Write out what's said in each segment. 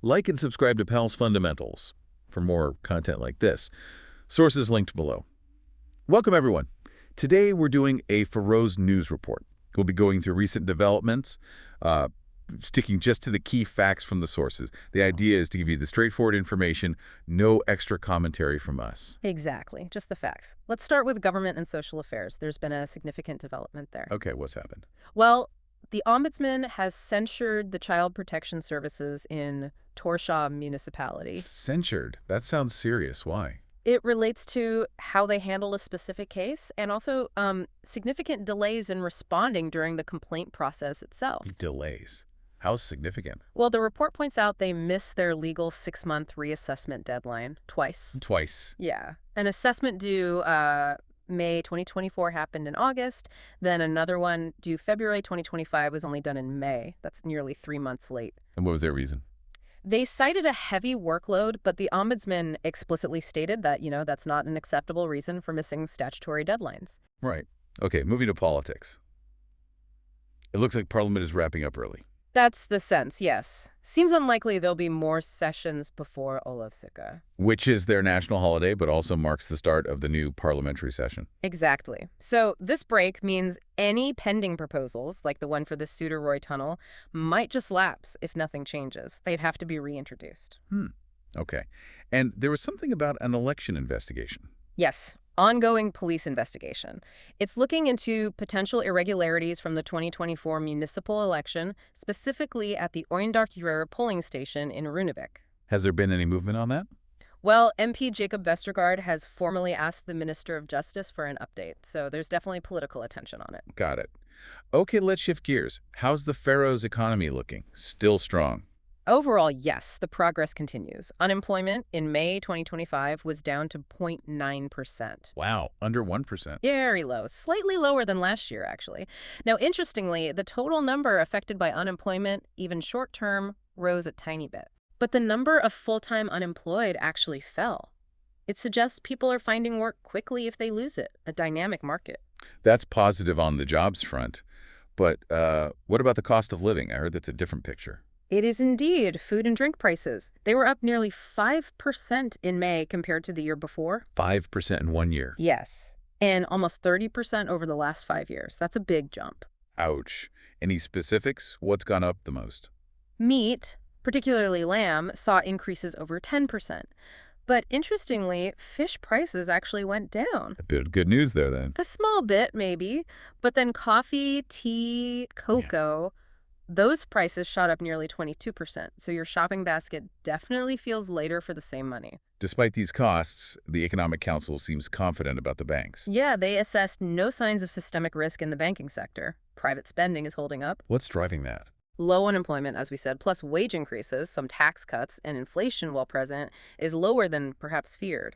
Like and subscribe to PalsFundamentals for more content like this. Sources linked below. Welcome, everyone. Today, we're doing a Faroes news report. We'll be going through recent developments, sticking just to the key facts from the sources. The idea is to give you the straightforward information, no extra commentary from us. Exactly, just the facts. Let's start with government and social affairs. There's been a significant development there. Okay, what's happened? Well, the Ombudsman has censured the child protection services in Tórshavn municipality. Censured? That sounds serious. Why? It relates to how they handle a specific case and also significant delays in responding during the complaint process itself. Delays. How significant? Well, the report points out they missed their legal 6-month reassessment deadline twice. Twice. Yeah. An assessment due May 2024 happened in August. Then another one due February 2025 was only done in May. That's nearly 3 months late. And what was their reason? They cited a heavy workload, but the Ombudsman explicitly stated that, that's not an acceptable reason for missing statutory deadlines. Right. Okay, moving to politics. It looks like Parliament is wrapping up early. That's the sense, yes. Seems unlikely there'll be more sessions before Ólavsøka. Which is their national holiday, but also marks the start of the new parliamentary session. Exactly. So this break means any pending proposals, like the one for the Suðuroy Tunnel, might just lapse if nothing changes. They'd have to be reintroduced. Okay. And there was something about an election investigation. Yes. Ongoing police investigation. It's looking into potential irregularities from the 2024 municipal election, specifically at the Oyndarfjörður polling station in Runavík. Has there been any movement on that? Well, MP Jacob Vestergaard has formally asked the Minister of Justice for an update, so there's definitely political attention on it. Got it. Okay, let's shift gears. How's the Faroes economy looking? Still strong? Overall, yes, the progress continues. Unemployment in May 2025 was down to 0.9%. Wow, under 1%. Very low, slightly lower than last year, actually. Now, interestingly, the total number affected by unemployment, even short-term, rose a tiny bit. But the number of full-time unemployed actually fell. It suggests people are finding work quickly if they lose it, a dynamic market. That's positive on the jobs front. But what about the cost of living? I heard that's a different picture. It is indeed. Food and drink prices. They were up nearly 5% in May compared to the year before. 5% in 1 year? Yes. And almost 30% over the last 5 years. That's a big jump. Ouch. Any specifics? What's gone up the most? Meat, particularly lamb, saw increases over 10%. But interestingly, fish prices actually went down. A bit of good news there, then. A small bit, maybe. But then coffee, tea, cocoa... Those prices shot up nearly 22%, so your shopping basket definitely feels lighter for the same money. Despite these costs, the Economic Council seems confident about the banks. Yeah, they assessed no signs of systemic risk in the banking sector. Private spending is holding up. What's driving that? Low unemployment, as we said, plus wage increases, some tax cuts, and inflation, while present, is lower than perhaps feared.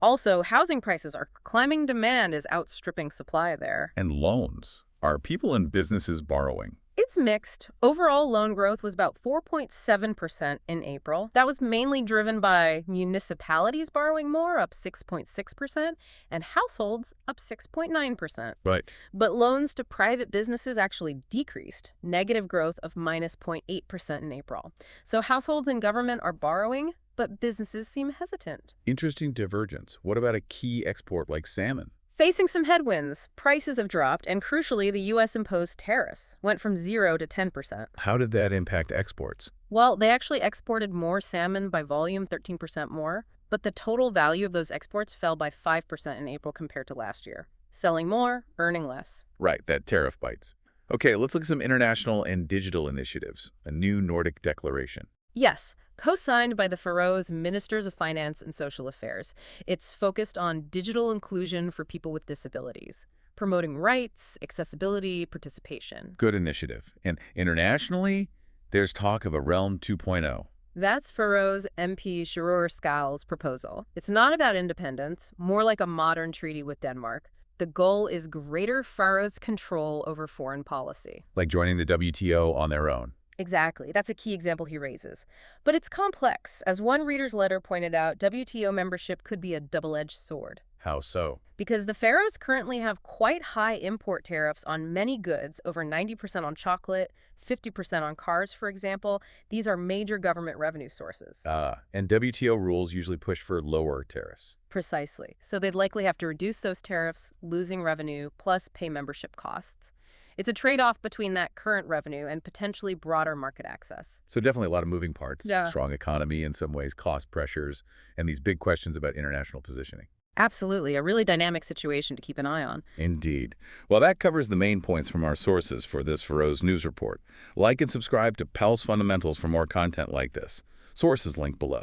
Also, housing prices are climbing. Demand is outstripping supply there. And loans. Are people and businesses borrowing? It's mixed. Overall loan growth was about 4.7% in April. That was mainly driven by municipalities borrowing more, up 6.6%, and households up 6.9%. Right. But loans to private businesses actually decreased, negative growth of minus 0.8% in April. So households and government are borrowing, but businesses seem hesitant. Interesting divergence. What about a key export like salmon? Facing some headwinds, prices have dropped, and crucially, the U.S. imposed tariffs, went from 0 to 10%. How did that impact exports? Well, they actually exported more salmon by volume, 13% more, but the total value of those exports fell by 5% in April compared to last year. Selling more, earning less. Right, that tariff bites. Okay, let's look at some international and digital initiatives. A new Nordic declaration. Yes, co-signed by the Faroes Ministers of Finance and Social Affairs. It's focused on digital inclusion for people with disabilities, promoting rights, accessibility, participation. Good initiative. And internationally, there's talk of a Realm 2.0. That's Faroes MP Sjurður Skal's proposal. It's not about independence, more like a modern treaty with Denmark. The goal is greater Faroes control over foreign policy. Like joining the WTO on their own. Exactly. That's a key example he raises. But it's complex. As one reader's letter pointed out, WTO membership could be a double-edged sword. How so? Because the Faroes currently have quite high import tariffs on many goods, over 90% on chocolate, 50% on cars, for example. These are major government revenue sources. And WTO rules usually push for lower tariffs. Precisely. So they'd likely have to reduce those tariffs, losing revenue, plus pay membership costs. It's a trade-off between that current revenue and potentially broader market access. So definitely a lot of moving parts. Yeah. Strong economy in some ways, cost pressures, and these big questions about international positioning. Absolutely. A really dynamic situation to keep an eye on. Indeed. Well, that covers the main points from our sources for this Faroes news report. Like and subscribe to PalsFundamentals for more content like this. Sources linked below.